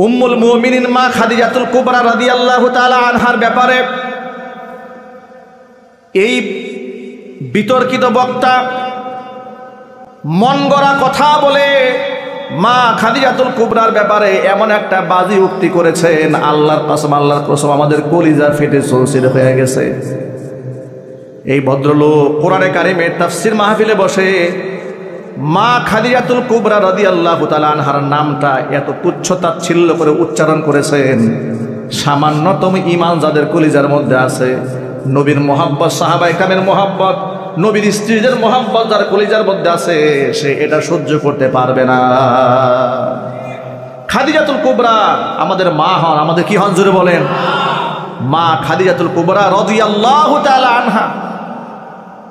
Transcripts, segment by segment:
উম্মুল মুমিনিন মা খাদিজাতুল কুবরা রাদিয়াল্লাহু তাআলা আনহার ব্যাপারে এই বিতর্কিত বক্তা মন গড়া কথা বলে মা খাদিজাতুল কুবরার ব্যাপারে এমন একটা বাজি উক্তি করেছেন, আল্লাহর কসম আমাদের কলিজা ফেটে চৌচির হয়ে গেছে। এই ভদ্রলোক কোরআনে কারিমের তাফসীর মাহফিলে বসে মা খাদিজাতুল কুবরা রাদিয়াল্লাহু তাআলা আনহার নামটা এত তুচ্ছ তাচ্ছিল্য করে উচ্চারণ করেছেন, সামান্যতম ঈমান যাদের কলিজার মধ্যে আছে, নবীর মোহাব্বত, সাহাবায়ে কেরামের মোহাব্বত, নবীর স্ত্রীদের মোহাব্বত যার কলিজার মধ্যে আছে, সে এটা সহ্য করতে পারবে না। খাদিজাতুল কুবরা আমাদের মা হন, আমাদের কি হন জোরে বলেন? মা খাদিজাতুল কুবরা রাদিয়াল্লাহু তাআলা আনহা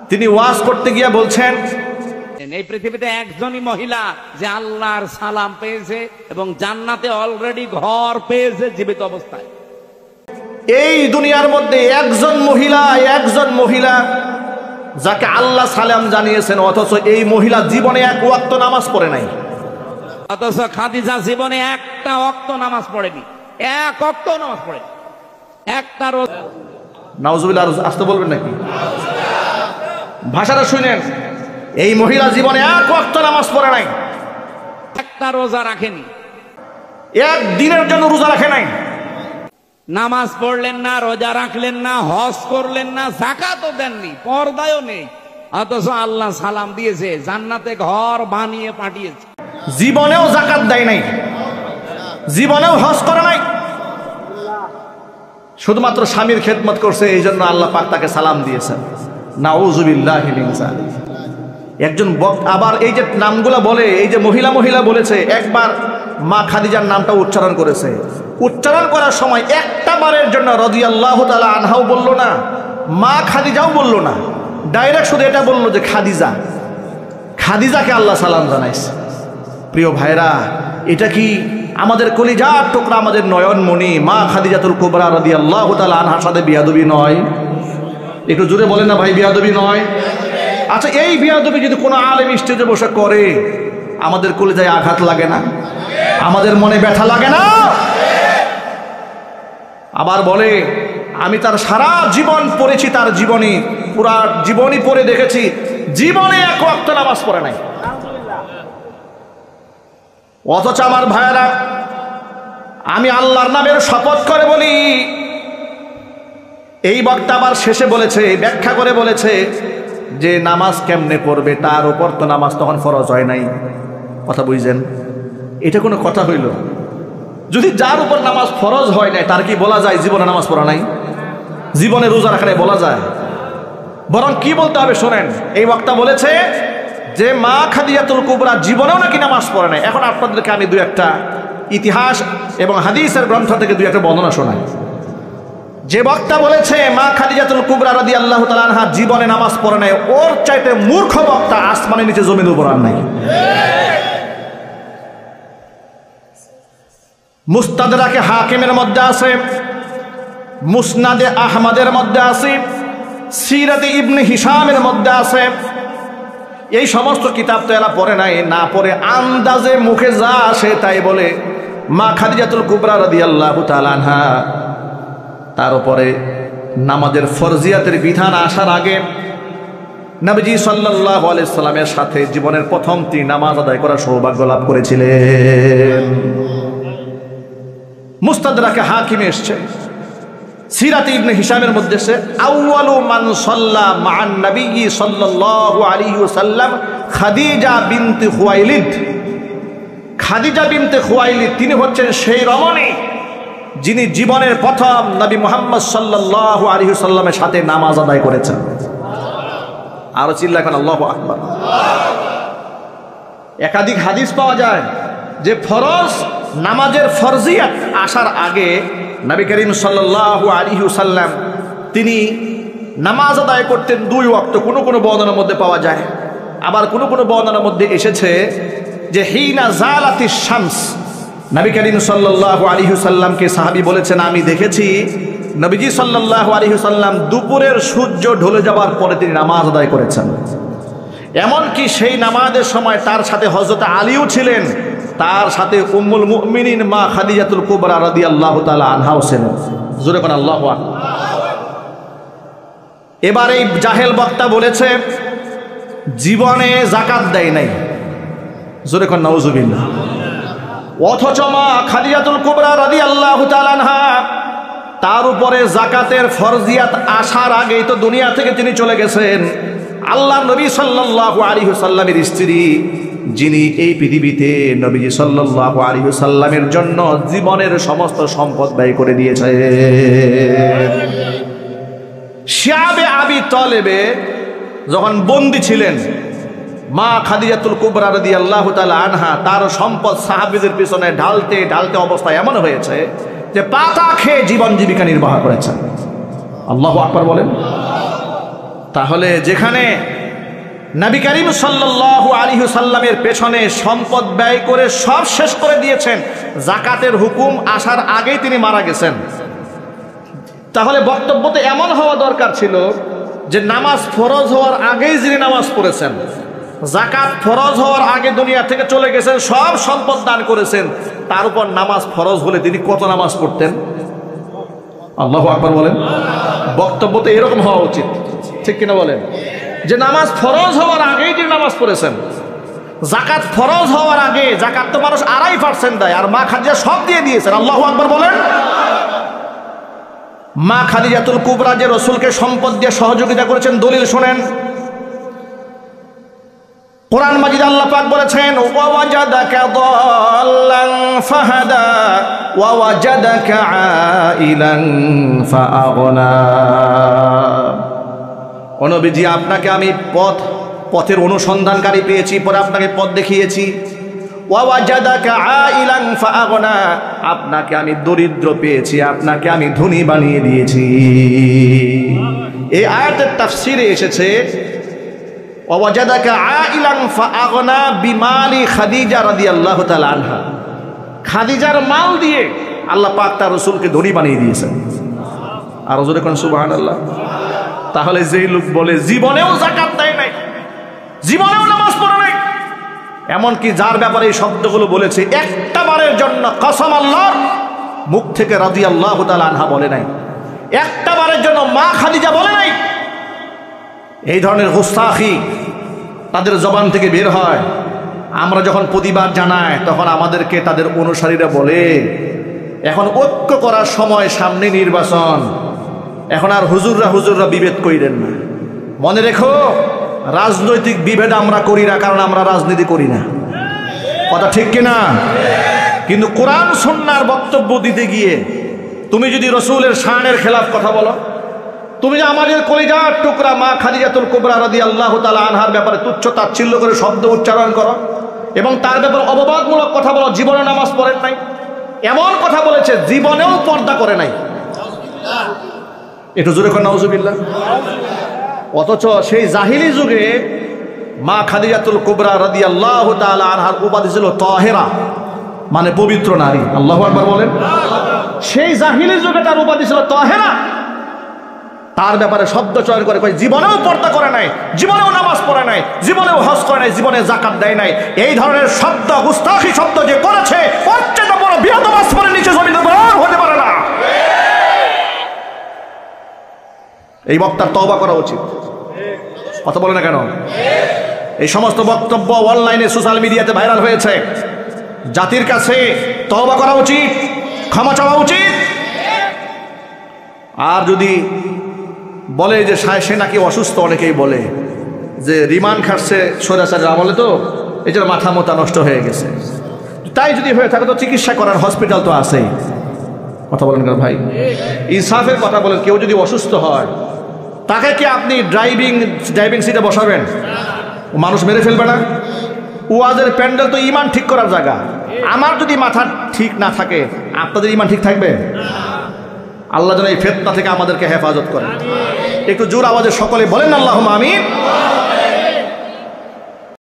তিনি ওয়াজ করতে গিয়ে বলছেন, এই পৃথিবীতে একজনই মহিলা যে আল্লাহর সালাম পেয়েছে এবং জান্নাতে অলরেডি ঘর পেয়েছে জীবিত অবস্থায়। এই দুনিয়ার মধ্যে একজন মহিলা যাকে আল্লাহ সালাম জানিয়েছেন, অথচ এই মহিলা জীবনে এক ওয়াক্ত নামাজ পড়ে নাই। অথচ খাদিজা জীবনে একটা ওয়াক্ত নামাজ পড়েনি, এক ওয়াক্ত নামাজ পড়েনি, একটা রোজ। নাউজুবিল্লাহ, আসতে বলবেন নাকি? ভাষাটা শুনেন, এই মহিলা জীবনে এক ওয়াক্ত নামাজ পড়ে নাই, একটা রোজা রাখেনি, এক দিনের জন্য রোজা রাখে নাই, নামাজ পড়লেন না, রোজা রাখলেন না, হজ করলেন না, যাকাতও দেননি, পর্দাও নেই, অথচ আল্লাহ সালাম দিয়েছে, জান্নাতে ঘর বানিয়ে পাঠিয়েছে। জীবনেও যাকাত দেয় নাই, জীবনেও হজ করে নাই, শুধুমাত্র স্বামীর খেদমত করছে, এই জন্য আল্লাহ পাক তাকে সালাম দিয়েছেন। নাউজুবিল্লাহি মিন যালিক। একজন আবার এই যে নামগুলা বলে, এই যে মহিলা বলেছে, একবার মা খাদিজার নামটা উচ্চারণ করেছে, উচ্চারণ করার সময় একটা বারের জন্য রাদিয়াল্লাহু তাআলা আনহাও বলল না, মা খাদিজাও বলল না, ডাইরেক্ট শুধু এটা বলল যে খাদিজাকে আল্লাহ সালাম জানাইছে। প্রিয় ভাইরা, এটা কি আমাদের কলিজার টুকরা, আমাদের নয়নমণি মা খাদিজাতুল কুবরা রাদিয়াল্লাহু তাআলা আনহার সাথে বিয়াদবি নয়? একটু জোরে বলেন না ভাই, বিয়াদবি নয়? আচ্ছা, এই বিয়াদবি যদি কোনো আলেম স্টেজে বসে করে, আমাদের কলিজায় আঘাত লাগে না? আমাদের মনে ব্যথা লাগে না? আবার বলে, আমি তার সারা জীবন পড়েছি, তার জীবনী, পুরা জীবনী পড়ে দেখেছি, জীবনে এক ওয়াক্ত নামাজ পড়ে নাই। অথচ আমার ভাইয়েরা, আমি আল্লাহর নামের শপথ করে বলি, এই বক্তা আবার শেষে বলেছে, ব্যাখ্যা করে বলেছে যে নামাজ কেমনে পড়বে, তার উপর তো নামাজ তখন ফরজ হয় নাই। কথা বুঝছেন? এটা কোনো কথা হইল? যদি যার উপর নামাজ ফরজ হয় নাই, তার কি বলা যায় জীবনে নামাজ পড়া নাই, জীবনে রোজা রাখা নাই বলা যায়? বরং কি বলতে হবে শোনেন, এই বক্তা বলেছে যে মা খাদিজাতুল কুবরা জীবনেও নাকি নামাজ পড়ে নাই। এখন আপনাদেরকে আমি দু একটা ইতিহাস এবং হাদিসের গ্রন্থ থেকে দু একটা বর্ণনা শোনাই। যে বক্তা বলেছে মা খাদিজাতুল কুবরা রাদিয়াল্লাহু তাআলা আনহা জীবনে নামাজ পড়ে নাই, ওর চাইতে মূর্খ বক্তা আসমানের নিচে জমিনের উপর আর নাই। মুস্তাদরাকে হাকিমের মধ্যে আছে, মুসনাদে আহমদের মধ্যে আছে, সিরাতে ইবনে হিশামের মধ্যে আছে। এই সমস্ত কিতাব তো এরা পড়ে নাই, না পড়ে আন্দাজে মুখে যা আসে তাই বলে মা খাদিজাতুল কুবরা রাদিয়াল্লাহু তাআলা আনহা তার উপরে নামাজের ফরজিয়াতের বিধান আসার আগে নবীজি সাল্লাল্লাহু আলাইহি সাল্লামের সাথে জীবনের প্রথম 3 নামাজ আদায় করার সৌভাগ্য লাভ করেছিলেন। মুস্তাদরাকে হাকিমে এসছে, সিরাতে ইবনে হিশামের মধ্যে সে আউয়ালু মান সাল্লা মা'আন নবী সাল্লাল্লাহু আলাইহি ওয়াসাল্লাম খাদিজা বিনতে খুয়াইলিদ। খাদিজা বিনতে খুয়াইলিদ তিনি হচ্ছেন সেই রমণী যিনি জীবনের প্রথম নবী মুহাম্মদ সাল্লাল্লাহু আলাইহি ওয়াসাল্লামের সাথে নামাজ আদায় করেছেন। আরো চিল্লা এখন আল্লাহু আকবার। একাধিক হাদিস পাওয়া যায় যে ফরজ নামাজের ফরজিয়াত আসার আগে নবী করিম সাল্লাল্লাহু আলাইহি ওয়াসাল্লাম তিনি নামাজ আদায় করতেন 2 ওয়াক্ত। কোনো কোনো বর্ণনার মধ্যে পাওয়া যায়, আবার কোনো কোনো বর্ণনার মধ্যে এসেছে যে হিনা জালাতিশ শামস, নবী করিম সাল্লাল্লাহু আলাইহি ওয়াসাল্লামকে সাহাবী বলেছেন, আমি দেখেছি নবীজি সাল্লাল্লাহু আলাইহি ওয়াসাল্লাম দুপুরের সূর্য ঢলে যাওয়ার পরে তিনি নামাজ আদায় করেছেন। এমনকি সেই নামাজের সময় তার সাথে হযরত আলীও ছিলেন। তার সাথে উম্মুল মুমিনিন মা খাদিজাতুল কুবরা রাদিয়াল্লাহু তাআলা আনহাও ছিলেন। জোরে কোন আল্লাহু আকবার। এবার এই জাহেল বক্তা বলেছে জীবনে যাকাত দেয় নাই। জোরে কোন নাউজুবিল্লাহ। অথচ মা খাদিজাতুল কুবরা রাদিয়াল্লাহু তাআলা আনহা তার উপরে যাকাতের ফরজিয়াত আসার আগেই তো দুনিয়া থেকে তিনি চলে গেছেন। আল্লাহর নবী সাল্লাল্লাহু আলাইহি ওয়াসাল্লামের স্ত্রী, যিনি এই পৃথিবীতে নবীজি সাল্লাল্লাহু আলাইহি ওয়াসাল্লামের জন্য জীবনের সমস্ত সম্পদ ব্যয় করে দিয়েছে। শিয়াবে আবি তালেবে যখন বন্দী ছিলেন, মা খাদিজাতুল কুবরা রাদিয়াল্লাহু তাআলা আনহা তার সম্পদ সাহাবীদের পিছনে ঢালতে ঢালতে অবস্থা এমন হয়েছে যে পাতা খেয়ে জীবন জীবিকা নির্বাহ করেছেন। আল্লাহু আকবার বলেন। তাহলে যেখানে নবী করিম সাল্লাল্লাহু আলাইহি ওয়াসাল্লামের পেছনে সম্পদ ব্যয় করে সব শেষ করে দিয়েছেন, যাকাতের হুকুম আসার আগেই তিনি মারা গেছেন, তাহলে বক্তব্য তো এমন হওয়া দরকার ছিল যে নামাজ ফরজ হওয়ার আগেই যিনি নামাজ পড়েছেন, যাকাত ফরজ হওয়ার আগে দুনিয়া থেকে চলে গেছেন, সব সম্পদ দান করেছেন, তার উপর নামাজ ফরজ হলে তিনি কত নামাজ পড়তেন? আল্লাহু আকবার বলেন। বক্তব্য তো এরকম হওয়া উচিত, ঠিক কিনা বলেন? যে নামাজ ফরজ হওয়ার আগেই তিনি নামাজ পড়েছেন, যাকাত ফরজ হওয়ার আগে, যাকাত তো মানুষ 2.5% দেয়, আর মা খাদিজা সব দিয়ে দিয়েছেন। আল্লাহু আকবার বলেন। মা খাদিজাতুল কুবরা যে রাসূলকে সম্পদ দিয়ে সহযোগিতা করেছেন, দলিল শুনেন। কোরআন মাজিদ আল্লাহ পাক বলেছেন, ওয়াজাদাকা দাল্লান ফাহাদা ওয়া ওয়াজাদাকা আইলান ফাআগনা। ও নবীজি, আপনাকে আমি পথের অনুসন্ধানকারী পেয়েছি, পরে আপনাকে পথ দেখিয়েছি। ওয়া ওয়াজাদাকা আইলান ফাআগনা, আপনাকে আমি দরিদ্র পেয়েছি, আপনাকে আমি ধনী বানিয়ে দিয়েছি। এই আয়াতের তাফসীরে এসেছে ওয়াজাদাকা আইলান ফাআগনা বিমালি খাদিজা রাদিয়াল্লাহু তাআলা আনহা। খাদিজার মাল দিয়ে আল্লাহ পাক তার রাসূলকে ধনী বানিয়ে দিয়েছেন। আর জোরে কোন সুবহানাল্লাহ। তাহলে যেই লোক বলে জীবনেও যাকাত দেয় নাই, জীবনেও নামাজ পড়ে নাই, এমনকি যার ব্যাপারে এই শব্দগুলো বলেছে, একটা বারের জন্য কসম আল্লাহর মুখ থেকে রাদিয়াল্লাহু তাআলা আনহা বলে নাই, একটা বারের জন্য মা খাদিজা বলে নাই। এই ধরনের গুস্তাখি তাদের জবান থেকে বের হয়। আমরা যখন প্রতিবাদ জানাই তখন আমাদেরকে তাদের অনুসারীরা বলে, এখন ঐক্য করার সময়, সামনে নির্বাচন, এখন আর হুজুররা বিভেদ কইরেন না। মনে রেখো, রাজনৈতিক বিভেদ আমরা করি না, কারণ আমরা রাজনীতি করি না। কথা ঠিক কিনা? কিন্তু কোরআন সুন্নাহর বক্তব্য দিতে গিয়ে তুমি যদি রাসূলের শানের খেলাফ কথা বলো, তুমি যে আমাদের কলিজার টুকরা মা খাদিজাতুল কুবরা রাদিয়াল্লাহু তাআলা আনহার ব্যাপারে তুচ্ছ তাচ্ছিল্য করে শব্দ উচ্চারণ করো এবং তার ব্যাপারে অপবাদমূলক কথা বলো, জীবনে নামাজ পড়েন নাই, এমন কথা বলেছে জীবনেও পর্দা করে নাই, একটু জোরে করে নাউজুবিল্লাহ। অথচ সেই জাহিলি যুগে মা খাদিজাতুল কুবরা রাদিয়াল্লাহু তাআলা আনহার উপাধি ছিল তাহেরা, মানে পবিত্র নারী। আল্লাহু আকবার বলেন। সেই জাহিলি যুগে তার উপাধি ছিল তাহেরা। তার ব্যাপারে শব্দ চয়ন করে কয় জীবনেও পর্দা করে নাই, জীবনেও নামাজ পড়ে নাই, জীবনেও হজ করে নাই, জীবনে যাকাত দেয় নাই। এই ধরনের শব্দ, গুস্তাখি শব্দ যে করেছে, ওর চেয়ে বড় বিয়াদব আসমানের নিচে জমিনে হতে পারে না। এই বক্তার তওবা করা উচিত। কথা বলে না কেন? এই সমস্ত বক্তব্য অনলাইনে, সোশ্যাল মিডিয়াতে ভাইরাল হয়েছে। জাতির কাছে তওবা করা উচিত, ক্ষমা চাওয়া উচিত। আর যদি বলে যে সে নাকি অসুস্থ, অনেকেই বলে যে রিমান্ড খাটছে স্বৈরাচারের আমলে, তো এই জন্য মাথা মোতা নষ্ট হয়ে গেছে। তাই যদি হয়ে থাকে তো চিকিৎসা করার হসপিটাল তো আছেই। কথা বলেন কেন ভাই? ইনসাফের কথা বলেন। কেউ যদি অসুস্থ হয়, তাকে কি আপনি ড্রাইভিং সিটে বসাবেন? মানুষ মেরে ফেলবে না? ওয়াজের প্যান্ডেল তো ইমান ঠিক করার জায়গা। আমার যদি মাথা ঠিক না থাকে, আপনাদের ইমান ঠিক থাকবে? আল্লাহ যেন এই ফিতনা থেকে আমাদেরকে হেফাজত করেন। একটু জোর আওয়াজে সকলে বলেন আল্লাহুম্মা আমিন।